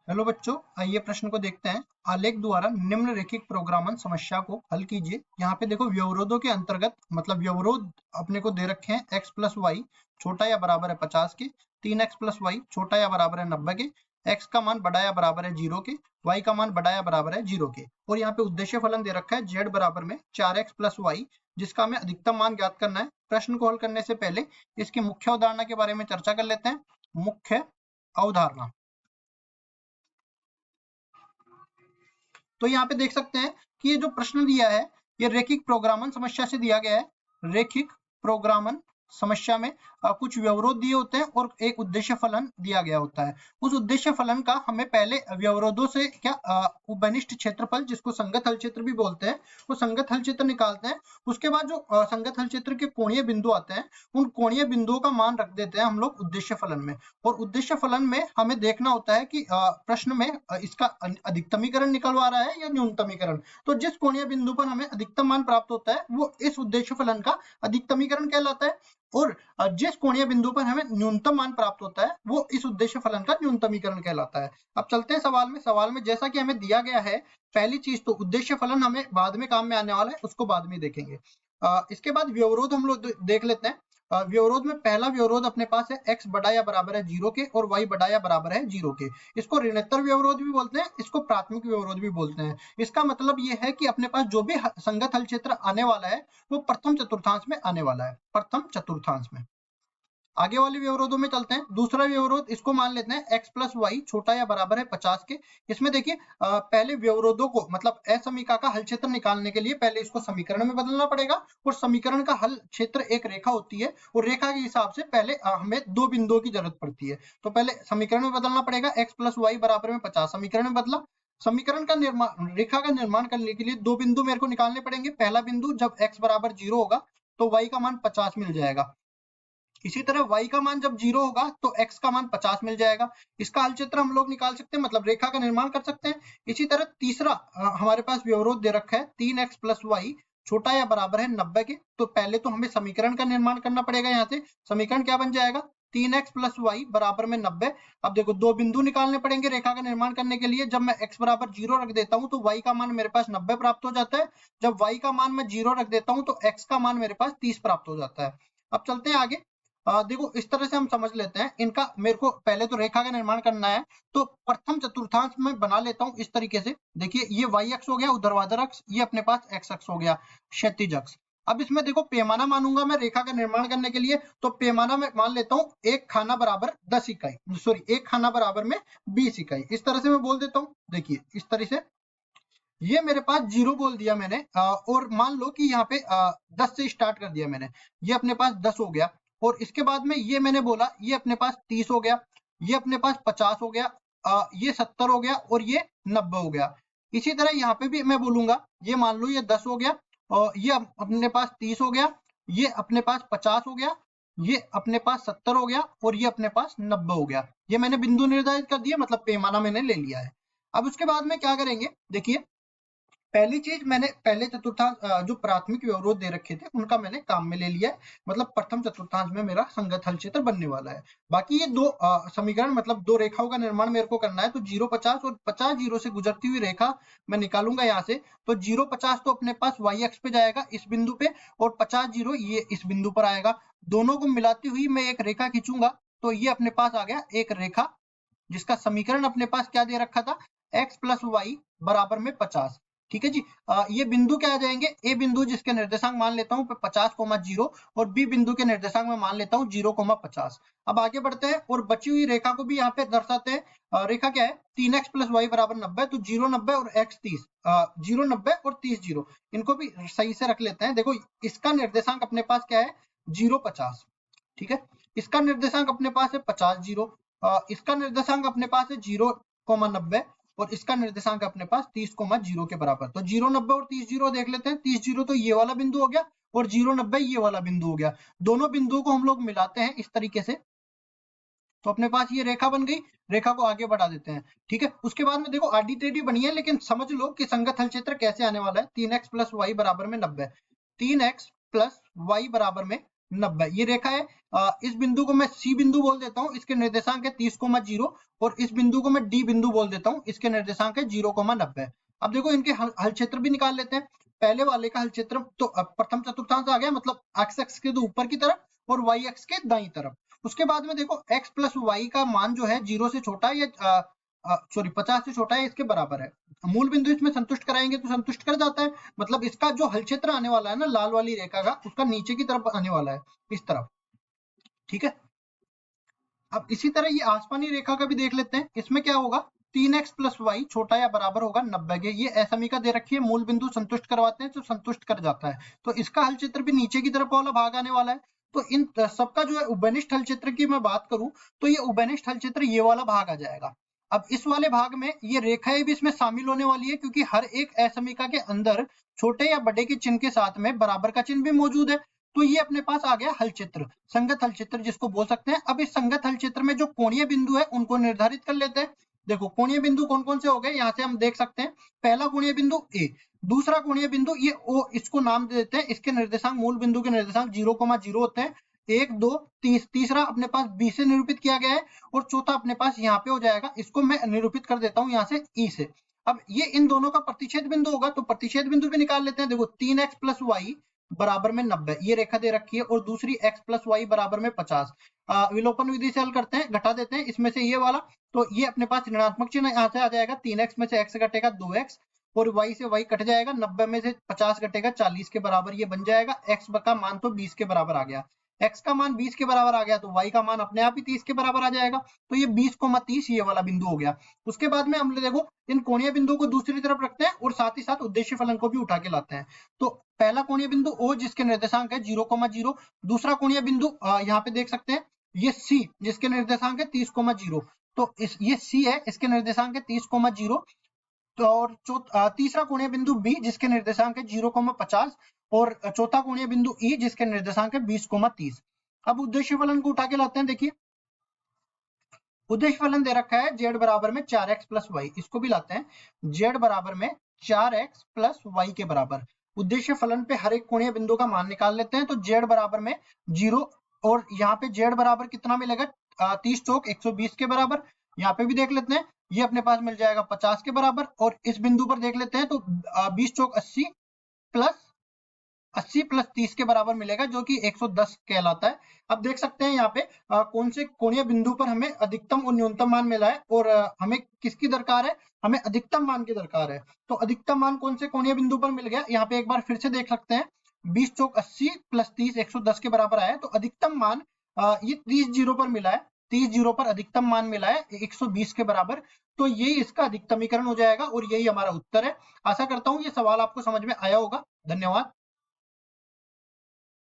Hello बच्चों, आइए प्रश्न को देखते हैं। आलेख द्वारा निम्नलिखित प्रोग्रामन समस्या को हल कीजिए। यहाँ पे देखो व्यवरोधों के अंतर्गत मतलब व्यवरोध अपने को दे रखे हैं x प्लस वाई छोटा या बराबर है 50 के, 3x प्लस वाई छोटा या बराबर है 90 के, x का मान बड़ा या बराबर है 0 के, y का मान बड़ा या बराबर है 0 के। और यहाँ पे उद्देश्य फलन दे रखा है z बराबर में 4x प्लस वाई, जिसका हमें अधिकतम मान ज्ञात करना है। प्रश्न को हल करने से पहले इसकी मुख्य अवधारणा के बारे में चर्चा कर लेते हैं। मुख्य अवधारणा, तो यहाँ पे देख सकते हैं कि ये जो प्रश्न दिया है ये रैखिक प्रोग्रामन समस्या से दिया गया है। रैखिक प्रोग्रामन समस्या में कुछ व्यवरोध दिए होते हैं और एक उद्देश्य फलन दिया गया होता है। उस उद्देश्य फलन का हमें पहले व्यवरोधों से क्या उपनिष्ठ क्षेत्रफल, जिसको संगत हल क्षेत्र भी बोलते हैं, वो संगत हल क्षेत्र निकालते हैं। उसके बाद जो संगत हल क्षेत्र के कोणीय बिंदु आते हैं, उन कोणीय बिंदुओं का मान रख देते हैं हम लोग उद्देश्य फलन में। और उद्देश्य फलन में हमें देखना होता है कि प्रश्न में इसका अधिकतमीकरण निकलवा रहा है या न्यूनतमीकरण। तो जिस कोणीय बिंदु पर हमें अधिकतम मान प्राप्त होता है वो इस उद्देश्य फलन का अधिकतमीकरण कहलाता है, और जिस कोणीय बिंदु पर हमें न्यूनतम मान प्राप्त होता है वो इस उद्देश्य फलन का न्यूनतमीकरण कहलाता है। अब चलते हैं सवाल में। सवाल में जैसा कि हमें दिया गया है, पहली चीज तो उद्देश्य फलन हमें बाद में काम में आने वाला है, उसको बाद में देखेंगे। इसके बाद व्यवरोध हम लोग देख लेते हैं। व्यवरोध में पहला व्यवरोध अपने पास है x बड़ा या बराबर है 0 के और y बड़ा या बराबर है 0 के। इसको ऋणोत्तर व्यवरोध भी बोलते हैं, इसको प्राथमिक व्यवरोध भी बोलते हैं। इसका मतलब ये है कि अपने पास जो भी संगत हल क्षेत्र आने वाला है वो प्रथम चतुर्थांश में आने वाला है, प्रथम चतुर्थांश में। आगे वाले व्यवरोधों में चलते हैं। दूसरा व्यवरोध इसको मान लेते हैं x प्लस वाई छोटा या बराबर है 50 के। इसमें देखिए पहले व्यवरोधों को मतलब असमीका का हल क्षेत्र निकालने के लिए पहले इसको समीकरण में बदलना पड़ेगा, और समीकरण का हल क्षेत्र एक रेखा होती है और रेखा के हिसाब से पहले हमें दो बिंदुओं की जरूरत पड़ती है। तो पहले समीकरण में बदलना पड़ेगा, x प्लस वाई बराबर में 50 समीकरण में बदला। समीकरण का निर्माण, रेखा का निर्माण करने के लिए दो बिंदु मेरे को निकालने पड़ेंगे। पहला बिंदु जब x बराबर 0 होगा तो y का मान 50 मिल जाएगा। इसी तरह y का मान जब 0 होगा तो x का मान 50 मिल जाएगा। इसका हल क्षेत्र हम लोग निकाल सकते हैं, मतलब रेखा का निर्माण कर सकते हैं। इसी तरह तीसरा हमारे पास व्यवरोध दे रखा है 3x प्लस वाई छोटा या बराबर है 90 के। तो पहले तो हमें समीकरण का निर्माण करना पड़ेगा। यहाँ से समीकरण क्या बन जाएगा, 3x प्लस वाई बराबर में 90। अब देखो दो बिंदु निकालने पड़ेंगे रेखा का निर्माण करने के लिए। जब मैं x बराबर 0 रख देता हूँ तो y का मान मेरे पास 90 प्राप्त हो जाता है। जब y का मान मैं 0 रख देता हूँ तो x का मान मेरे पास 30 प्राप्त हो जाता है। अब चलते हैं आगे। देखो इस तरह से हम समझ लेते हैं इनका। मेरे को पहले तो रेखा का निर्माण करना है, तो प्रथम चतुर्थांश में बना लेता हूं इस तरीके से। देखिए ये y अक्ष हो गया ऊर्ध्वाधर अक्ष, ये अपने पास x अक्ष हो गया क्षैतिज अक्ष। अब इसमें देखो पैमाना मानूंगा मैं रेखा का निर्माण करने के लिए, तो पैमाना में मान लेता हूँ एक खाना बराबर 10 इकाई, सॉरी एक खाना बराबर में 20 इकाई, इस तरह से मैं बोल देता हूँ। देखिए इस तरह से ये मेरे पास 0 बोल दिया मैंने, और मान लो कि यहाँ पे 10 से स्टार्ट कर दिया मैंने, ये अपने पास 10 हो गया। और इसके बाद में ये मैंने बोला ये अपने पास 30 हो गया, ये अपने पास 50 हो गया, ये 70 हो गया और ये 90 हो गया। इसी तरह यहाँ पे भी मैं बोलूंगा, ये मान लो ये 10 हो गया और ये अपने पास 30 हो गया, ये अपने पास 50 हो गया, ये अपने पास 70 हो गया और ये अपने पास 90 हो गया। ये मैंने बिंदु निर्धारित कर दिया, मतलब पैमाना मैंने ले लिया है। अब उसके बाद में क्या करेंगे, देखिए पहली चीज मैंने पहले चतुर्थांश जो प्राथमिक व्यवरोध दे रखे थे उनका मैंने काम में ले लिया है, मतलब प्रथम चतुर्थांश में मेरा संगत हल क्षेत्र बनने वाला है। बाकी ये दो समीकरण मतलब दो रेखाओं का निर्माण मेरे को करना है, तो 0 50 और 50 0 से गुजरती हुई रेखा मैं निकालूंगा यहाँ से। तो 0 50 तो अपने पास y अक्ष पे जाएगा इस बिंदु पे, और 50 0 ये इस बिंदु पर आएगा। दोनों को मिलाती हुई मैं एक रेखा खींचूंगा, तो ये अपने पास आ गया एक रेखा, जिसका समीकरण अपने पास क्या दे रखा था, x प्लस वाई बराबर में 50। ठीक है जी। ये बिंदु क्या आ जाएंगे, ए बिंदु जिसके निर्देशांक मान लेता हूँ 50,0 और बी बिंदु के निर्देशांक में मान लेता हूँ 0,50। अब आगे बढ़ते हैं और बची हुई रेखा को भी यहाँ पे दर्शाते हैं। रेखा क्या है, 3x प्लस वाई बराबर 90, तो 0 90 और x 30, 0 90 और 30 0, इनको भी सही से रख लेते हैं। देखो इसका निर्देशांक अपने पास क्या है, 0 50। ठीक है, इसका निर्देशांक अपने पास है 50 0, इसका निर्देशांक अपने पास है 0,90 और इसका निर्देशांक अपने पास 30,0 के बराबर। तो 0 90 और 30 0 देख लेते हैं। 30 0 तो ये वाला बिंदु हो गया और 0 90 ये वाला बिंदु हो गया। दोनों बिंदुओं को हम लोग मिलाते हैं इस तरीके से, तो अपने पास ये रेखा बन गई। रेखा को आगे बढ़ा देते हैं। ठीक है, उसके बाद में देखो आडी टेढ़ी बनी है, लेकिन समझ लो कि संगत हल क्षेत्र कैसे आने वाला है। 3x प्लस वाई बराबर में 90, 3x प्लस वाई बराबर में 90। ये रेखा है, इस बिंदु को मैं सी बिंदु बोल देता हूँ, इसके निर्देशांक है 30,0, और इस बिंदु को मैं डी बिंदु बोल देता हूँ, इसके निर्देशांक है 0,90। अब देखो इनके हल क्षेत्र भी निकाल लेते हैं। पहले वाले का हल क्षेत्र तो प्रथम चतुर्थांश आ गया, मतलब एक्स एक्स के तो ऊपर की तरफ और वाई एक्स के दाईं तरफ। उसके बाद में देखो x प्लस वाई का मान जो है 0 से छोटा है या सॉरी 50 से छोटा है, इसके बराबर है। मूल बिंदु इसमें संतुष्ट कराएंगे तो संतुष्ट कर जाता है, मतलब इसका जो हल क्षेत्र आने वाला है ना लाल वाली रेखा का, उसका नीचे की तरफ आने वाला है, इस तरफ। ठीक है, अब इसी तरह ये आसमानी रेखा का भी देख लेते हैं। इसमें क्या होगा, 3x प्लस वाई छोटा या बराबर होगा 90 के। ये असमीका दे रखी है, मूल बिंदु संतुष्ट करवाते हैं तो संतुष्ट कर जाता है, तो इसका हल क्षेत्र भी नीचे की तरफ वाला भाग आने वाला है। तो इन सबका जो है उभयनिष्ठ हल क्षेत्र की मैं बात करूं तो ये उभयनिष्ठ हल क्षेत्र ये वाला भाग आ जाएगा। अब इस वाले भाग में ये रेखाएं भी इसमें शामिल होने वाली है, क्योंकि हर एक असमीका के अंदर छोटे या बड़े के चिन्ह के साथ में बराबर का चिन्ह भी मौजूद है। तो ये अपने पास आ गया हल क्षेत्र, संगत हल क्षेत्र जिसको बोल सकते हैं। अब इस संगत हल क्षेत्र में जो कोणीय बिंदु है उनको निर्धारित कर लेते हैं। देखो कोणीय बिंदु कौन कौन से हो गए, यहाँ से हम देख सकते हैं। पहला कोणीय बिंदु ए, दूसरा कोणीय बिंदु ये ओ, इसको नाम दे देते हैं। इसके निर्देशांक, मूल बिंदु के निर्देशांक 0,0 होते हैं। 1 2 तीसरा अपने पास बी से निरूपित किया गया है, और चौथा अपने पास यहाँ पे हो जाएगा। इसको मैं निरूपित कर देता हूँ यहाँ से ई से। अब ये इन दोनों का प्रतिच्छेद बिंदु होगा, तो प्रतिच्छेद बिंदु भी निकाल लेते हैं। देखो 3x प्लस वाई बराबर में 90, ये रेखा दे रखी है, और दूसरी x प्लस वाई बराबर में 50। विलोपन विधि से हल करते हैं, घटा देते हैं इसमें से ये वाला, तो ये अपने पास ऋणात्मक चिन्ह यहाँ से आ जाएगा। 3x में से x घटेगा 2x, और y से y कट जाएगा। 90 में से 50 घटेगा 40 के बराबर ये बन जाएगा। x का मान तो 20 के बराबर आ गया, x का मान 20 के बराबर आ गया, तो y का मान अपने आप ही 30 के बराबर आ जाएगा। तो ये 20,30 ये वाला बिंदु हो गया। उसके बाद में हम देखो इन कोणीय बिंदु को दूसरी तरफ रखते हैं, और साथ ही साथ उद्देश्य फलन को भी उठा के लाते हैं। तो पहला कोणीय बिंदु O जिसके निर्देशांक है 0,0, दूसरा कोणीय बिंदु यहाँ पे देख सकते हैं ये C जिसके निर्देशांक है 30,0। तो ये C है, इसके निर्देशांक है 30,0। तो और तीसरा कोणीय बिंदु B जिसके निर्देशांक है 0,50, और चौथा कोणीय बिंदु E जिसके निर्देशांक है 20,30। अब उद्देश्य फलन को उठा के लाते हैं। देखिए उद्देश्य फलन दे रखा है z बराबर में 4x प्लस वाई, इसको भी लाते हैं। z बराबर में 4x प्लस वाई के बराबर उद्देश्य फलन पे हर एक कोणीय बिंदु का मान निकाल लेते हैं। तो z बराबर में 0, और यहाँ पे z बराबर कितना मिलेगा, 30 चौक 120 के बराबर। यहाँ पे भी देख लेते हैं, ये अपने पास मिल जाएगा 50 के बराबर। और इस बिंदु पर देख लेते हैं तो 20 चौक 80 प्लस 80 प्लस 30 के बराबर मिलेगा, जो कि 110 कहलाता है। अब देख सकते हैं यहाँ पे कौन से कोणीय बिंदु पर हमें अधिकतम और न्यूनतम मान मिला है, और हमें किसकी दरकार है, हमें अधिकतम मान की दरकार है। तो अधिकतम मान कौन से कोणीय बिंदु पर मिल गया, यहाँ पे एक बार फिर से देख सकते हैं। 20 चौक 80 प्लस 30 110 के बराबर आया। तो अधिकतम मान ये 30 जीरो पर मिला है, 30 जीरो पर अधिकतम मान मिला है 120 के बराबर। तो यही इसका अधिकतमीकरण हो जाएगा, और यही हमारा उत्तर है। आशा करता हूँ ये सवाल आपको समझ में आया होगा। धन्यवाद।